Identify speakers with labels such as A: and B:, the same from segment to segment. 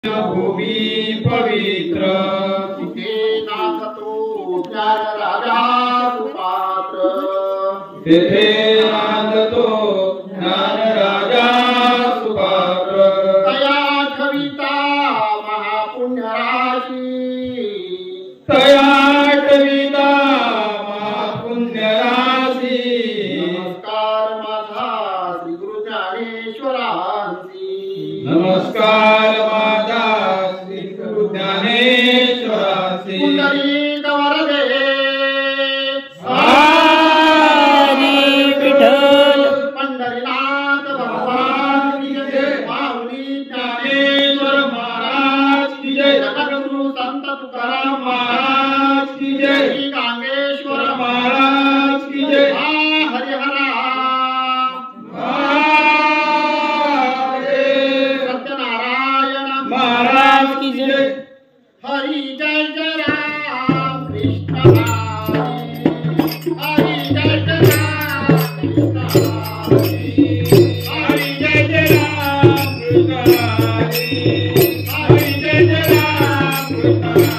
A: भूमी पवित्र
B: तिथे नांदतो ज्ञान राजा सुपात्र
A: तेथे नांदतो ज्ञान राजा सुपात्र
B: तया कविता महापुण्य राशी
A: तया कविता महापुण्य राशी
B: नमस्कार माझा श्री गुरु ज्ञानेश्वरांसी
A: नमस्कार माझा श्री गुरु ज्ञानेश्वरांसी
B: पुंडलिक वरदे
A: हरी विठ्ठल
B: पंढरीनाथ भगवान की जय माऊली
A: ज्ञानेश्वर महाराज की जय
B: जगद्गुरु संत तुकाराम
A: महाराज की जय
B: श्री कांगेश्वर
A: महाराज की जय
B: हरिहरा सत्यनारायण
A: महाराज की जय
B: हरि जय जय राम कृष्ण हरि जय जय राम कृष्ण
A: हरि जय जय राम कृष्ण हरि जय जय राम कृष्ण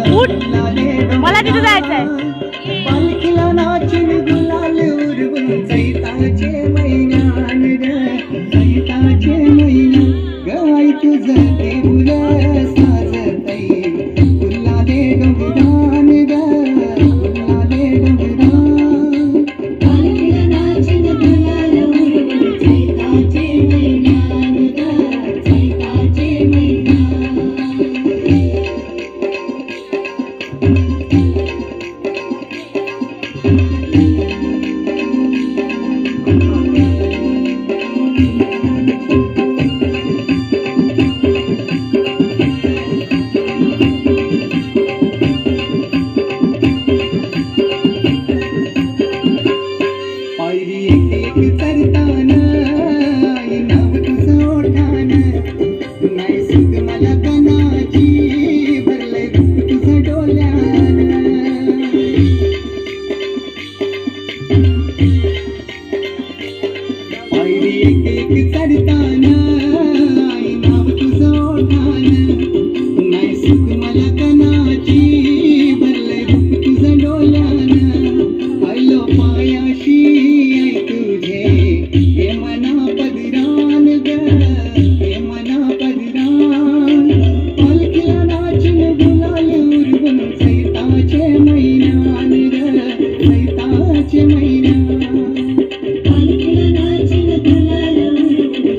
C: मला तिथे जायचंय
D: पालखीला नाचून गुलाल उडवून चैताचे महिन्यान ग चैताचे महिना गवाई तुझं देऊळ साजतई तुला दे डोंगरान ग तुला दे डोंगरान पालखीला नाचून गुलाल उडवून चैताचे महिन्यान ग चैताचे महिना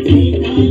D: महिना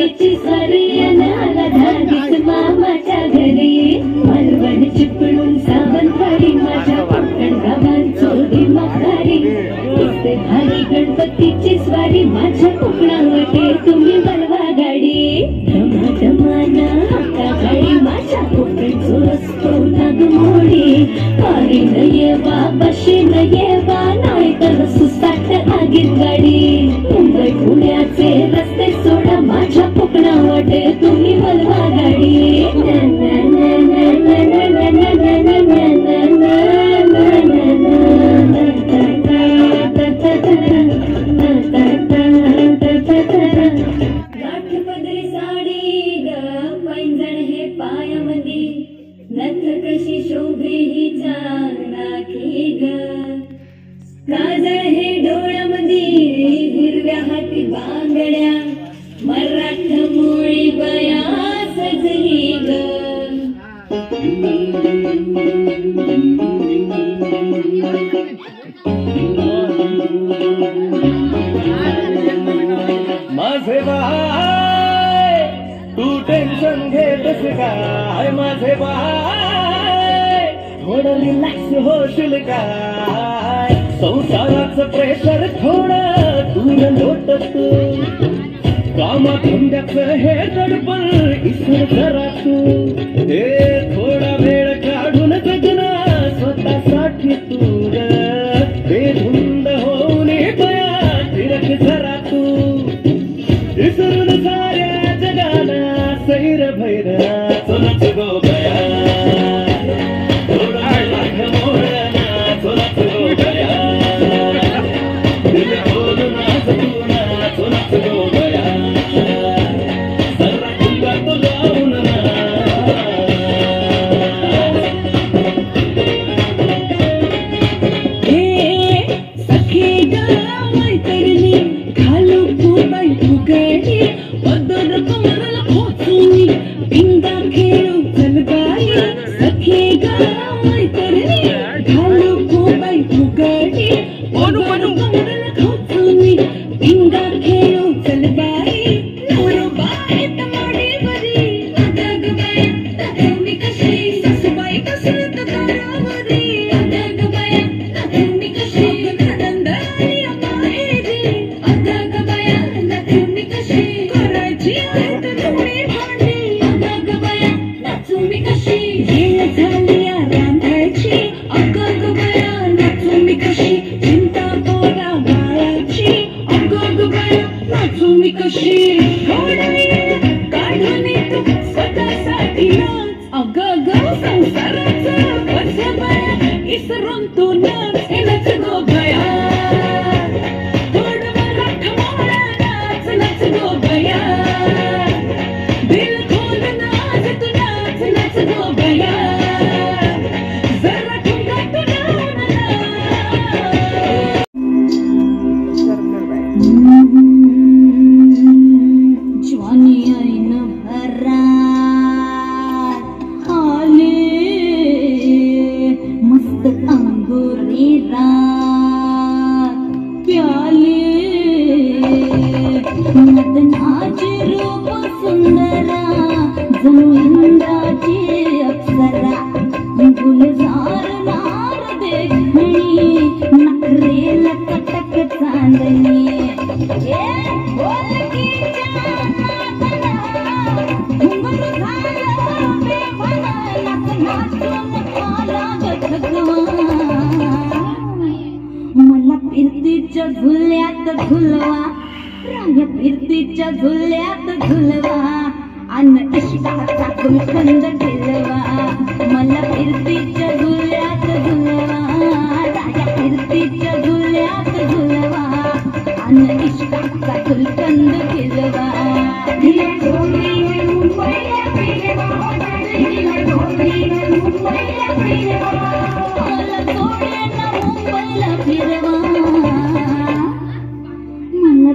C: गणपतीची स्वारी आला धाडीच मामाच्या घरी मालवण चिपळून सावंतवाडी माझ्या कोकण गावात चोरी मखारी दिसते भारी गणपतीची स्वारी माझ्या कोकणावटे तुम्ही बलवा गाडी धमा धमाना हक्का गाडी माझ्या कोकणचो रस्तो नागमोडी पारी न येवा बशी न येवा नाही तर सुसाट आगीत गाडी मुंबई पुण्याचे रस्ते सोडा माझ्या कोकणावटे तुम्ही बलवा गाडी गाठपदरी साडी ग पैंजण हे पायामध्ये नथ कशी शोभे हिच्या नाकी ग काजळ हे डोळ्यामध्ये हिरव्या हाती बांगड्या मराठ मुळी बया सजली ग
E: माझे बाय तू टेन्शन घेतस काय माझे बाय थोडं रिलॅक्स होशील काय संसाराचं प्रेशर थोडं दूर लोटत कामा धंद्याचं हे दडपण इसर जरा तू हे थोडा वेळ काढून जगणं स्वतःसाठी तू बेधुंद होऊन बया फिरक जरा तू विसरून साऱ्या जगाला सैर भैरा चलच गो गया थोडा लाख मोडना चलच गो गया दिल बोलून आज तू ना चलच गो गया सर्रा तुला तो लावून ना
C: सखी गाव मैत्रिणी घालू फुबाई फुगडी पदर कमरला खोचूनी पिंगा खेळू चलबाई सखी गाव मैत्रिणी घालू फुबाई फुगडी पदर कमरला खोचूनी पिंगा खेळू चलबाई नवरो बाई तमाडी बरी अगग बाया तुम्ही कशी सासूबाई कसरत तारावरी अगग बाया तुम्ही कशी नंदाई माहेरी अगग बाया तुम्ही कशी करायची आहेत थोडी भांडी अगग बाया तुम्ही कशी वेळ झाली रांधायची अगग बाया तुम्ही कशी चिंता पोरा बाळाची अगग बाया तुम्ही कशी थोडा वेळ काढून तू स्वतःसाठी नाच अगग संसाराचं कसं बाया इसरून तू नाच हे नच गो गया थोडं मराठ मोळा नाच नच गो गया दिल खोल नाच तू नाच नच गो गया जरा ठुमका तू लावून ज्वानी ऐन भरा आले मस्त अंगुरी रात प्याले मदनाचे रूप सुंदरा जणू इंद्राची अप्सरा गुलजार नार देखणी नखरे लकटक चांदणी मला फिरतीच्या झुल्यात झुलवा राया फिरतीच्या झुल्यात झुलवा अन्न इष्टाचा कुलखंड केलवा मला फिरतीच्या झुल्यात झुलवा राया फिरतीच्या झुल्यात झुलवा अन्न इष्टाचा कुलखंड केलवा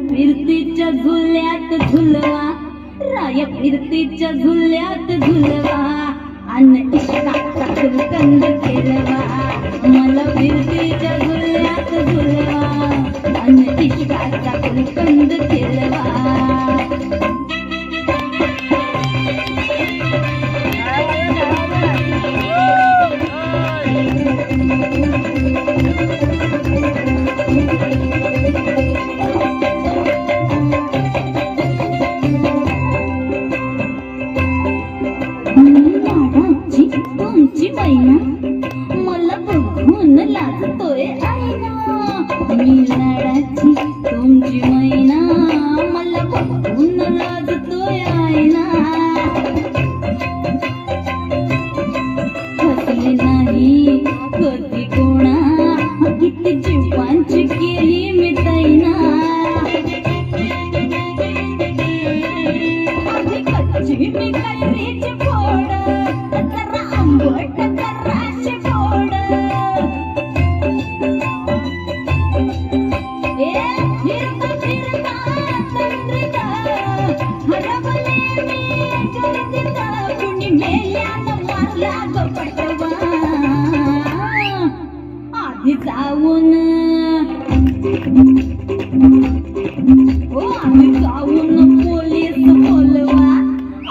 C: फिरतीच्या झुल्यात झुलवा राया फिरतीच्या झुल्यात झुलवा अन्न इष्टाचा कुलकंद केलवा मला फिरतीच्या झुल्यात झुलवा,
F: 一起干，咱不能跟着铁了吧。
C: देईना हसले नाही कधी कोणा किती जीवांची केली मी दैना आधी कच्ची मी कैरीची फोड जरा आंबट जराशी फोड फिरता फिरता चंद्रिका हरवले मी गर्दीत कुणी मेल्यानं मारला ग पटवा आधी जाऊन आधी जाऊन पोलीस बोलवा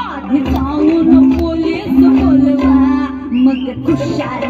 C: आधी जाऊन पोलीस बोलवा मग खुशाल